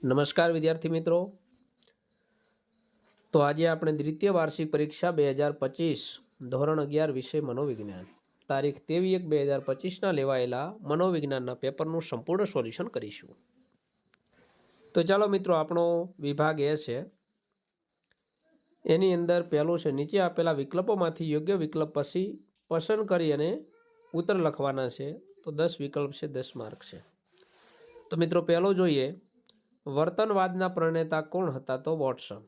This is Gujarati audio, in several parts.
નમસ્કાર વિદ્યાર્થી મિત્રો। તો આજે આપણે દ્વિતીય વાર્ષિક પરીક્ષા 2025 ધોરણ 11 વિષય મનોવિજ્ઞાન તારીખ 23/1/2025 ના લેવાયેલા મનોવિજ્ઞાનના પેપરનું સંપૂર્ણ સોલ્યુશન કરીશું। તો ચાલો મિત્રો, આપણો વિભાગ એ છે, એની અંદર પહેલું છે નીચે આપેલા વિકલ્પોમાંથી યોગ્ય વિકલ્પ પછી પસંદ કરી અને ઉત્તર લખવાના છે। તો 10 વિકલ્પ છે, 10 માર્ક છે। તો મિત્રો પહેલો જોઈએ, વર્તનવાદના પ્રણેતા કોણ હતા? તો વોટસન।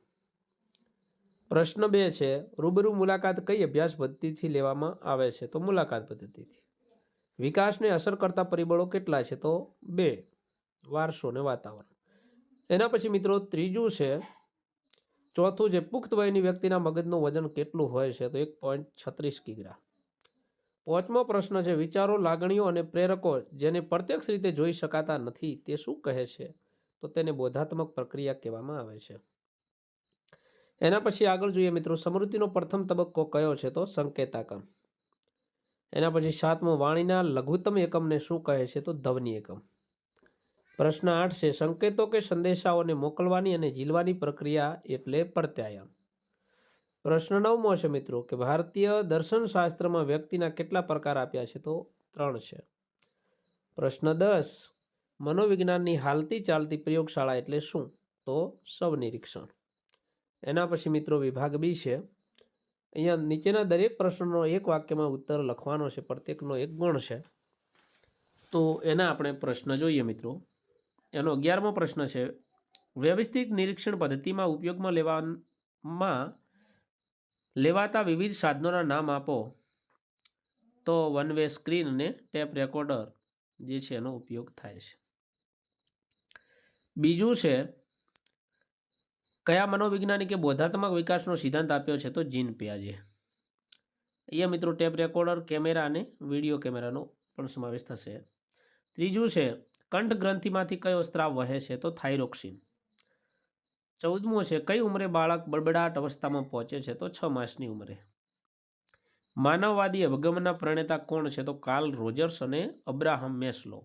પ્રશ્ન 2 છે, રૂબરૂ મુલાકાત કઈ અભ્યાસ પદ્ધતિથી લેવામાં આવે છે? તો મુલાકાત પદ્ધતિથી। વિકાસને અસર કરતા પરિબળો કેટલા છે? તો 2, વારસો અને વાતાવરણ। એના પછી મિત્રો ત્રીજું છે, ચોથું છે, પુખ્ત વયની વ્યક્તિના મગજનું વજન કેટલું હોય છે? તો 1.36 કિગ્રા। પાંચમો પ્રશ્ન છે, વિચારો, લાગણીઓ અને પ્રેરકો જેને પ્રત્યક્ષ રીતે જોઈ શકાતા નથી તે શું કહે છે? તો તેને બોધાત્મક પ્રક્રિયા કહેવામાં આવે છે। એના પછી આગળ જોઈએ મિત્રો, સ્મૃતિનો પ્રથમ તબક્કો કયો છે? તો સંકેતાકમ। એના પછી સાતમું, વાણીના લઘુત્તમ એકમને શું કહે છે? તો ધ્વનિ એકમ। પ્રશ્ન 8 છે, સંકેતો કે સંદેશાઓને મોકલવાની અને ઝીલવાની પ્રક્રિયા એટલે પ્રત્યાયન। પ્રશ્ન 9મો છે મિત્રો, કે ભારતીય દર્શનશાસ્ત્રમાં વ્યક્તિના કેટલા પ્રકાર આપ્યા છે? તો 3 છે। પ્રશ્ન 10, મનોવિજ્ઞાનની હાલતી ચાલતી પ્રયોગશાળા એટલે શું? તો સ્વનિરીક્ષણ। એના પછી મિત્રો વિભાગ બી છે, અહીંયા નીચેના દરેક પ્રશ્નનો એક વાક્યમાં ઉત્તર લખવાનો છે, પ્રત્યેકનો 1 ગુણ છે। તો એના આપણે પ્રશ્ન જોઈએ મિત્રો। એનો 11મો પ્રશ્ન છે, વ્યવસ્થિત નિરીક્ષણ પદ્ધતિમાં ઉપયોગમાં લેવાતા વિવિધ સાધનોના નામ આપો। તો વન વે સ્ક્રીન અને ટેપ રેકોર્ડર જે છે એનો ઉપયોગ થાય છે। બીજું છે, કયા મનોવૈજ્ઞાનિકે બોધાત્મક વિકાસનો સિદ્ધાંત આપ્યો છે? તો જીન પિયાજે। અહીંયા મિત્રો ટેપ રેકોર્ડર, કેમેરા અને વિડીયો કેમેરાનો પણ સમાવેશ થશે। ત્રીજું છે, કંઠ ગ્રંથિમાંથી કયો સ્ત્રાવ વહે છે? તો થાઇરોક્સિન। 14મું છે, કઈ ઉંમરે બાળક બળબડાટ અવસ્થામાં પહોંચે છે? તો 6 માસની ઉંમરે। માનવવાદી અભિગમના પ્રણેતા કોણ છે? તો કાર્લ રોજર્સ અને અબ્રાહમ મેસ્લો।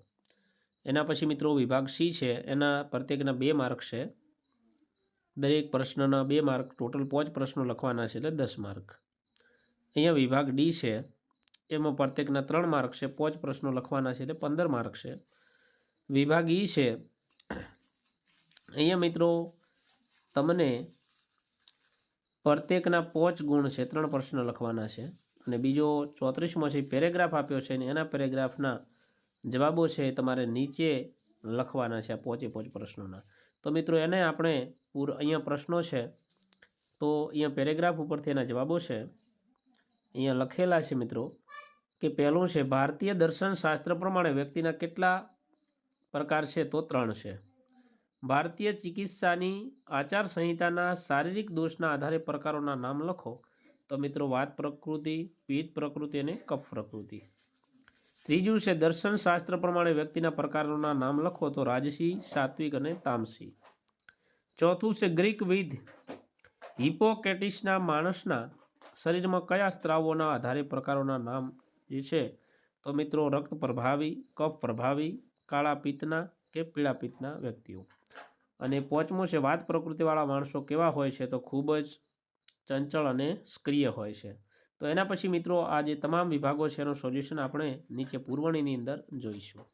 એના પછી મિત્રો વિભાગ સી છે, એના પ્રત્યેકના 2 માર્ક છે, દરેક પ્રશ્નના 2 માર્ક, ટોટલ 5 પ્રશ્નો લખવાના છે એટલે 10 માર્ક। અહીંયા વિભાગ ડી છે, એમાં પ્રત્યેકના 3 માર્ક છે, 5 પ્રશ્નો લખવાના છે એટલે 15 માર્ક છે। વિભાગ ઈ છે, અહીંયા મિત્રો તમને પ્રત્યેકના 5 ગુણ છે, 3 પ્રશ્ન લખવાના છે। અને બીજો 34મો છે, પેરેગ્રાફ આપ્યો છે અને એના પેરેગ્રાફના જવાબો છે એ તમારે નીચે લખવાના છે આ 5 પ્રશ્નોના। તો મિત્રો એને આપણે અહીંયા પ્રશ્નો છે, તો અહીંયા પેરેગ્રાફ ઉપરથી એના જવાબો છે અહીંયા લખેલા છે મિત્રો। કે પહેલું છે, ભારતીય દર્શનશાસ્ત્ર પ્રમાણે વ્યક્તિના કેટલા પ્રકાર છે? તો 3 છે। ભારતીય ચિકિત્સાની આચાર સંહિતાના શારીરિક દોષના આધારે પ્રકારોના નામ લખો। તો મિત્રો વાત પ્રકૃતિ, પિત્ત પ્રકૃતિ અને કફ પ્રકૃતિ। ત્રીજું છે, દર્શનશાસ્ત્ર પ્રમાણે વ્યક્તિના પ્રકારોના નામ લખો। તો રાજસી, સાત્વિક અને તામસી। ચોથું છે, ગ્રીક વિધ હિપોકેટિસના માણસના શરીરમાં કયા સ્ત્રાવોના આધારે પ્રકારોના નામ જે છે? તો મિત્રો રક્ત પ્રભાવી, કફ પ્રભાવી, કાળા પિત્તના કે પીળા પિત્તના વ્યક્તિઓ। અને 5મો છે, વાત પ્રકૃતિવાળા માણસો કેવા હોય છે? તો ખૂબ જ ચંચળ અને સક્રિય હોય છે। તો એના પછી મિત્રો આ જે તમામ વિભાગો છે એનું સોલ્યુશન આપણે નીચે પુરવણીની અંદર જોઈશું।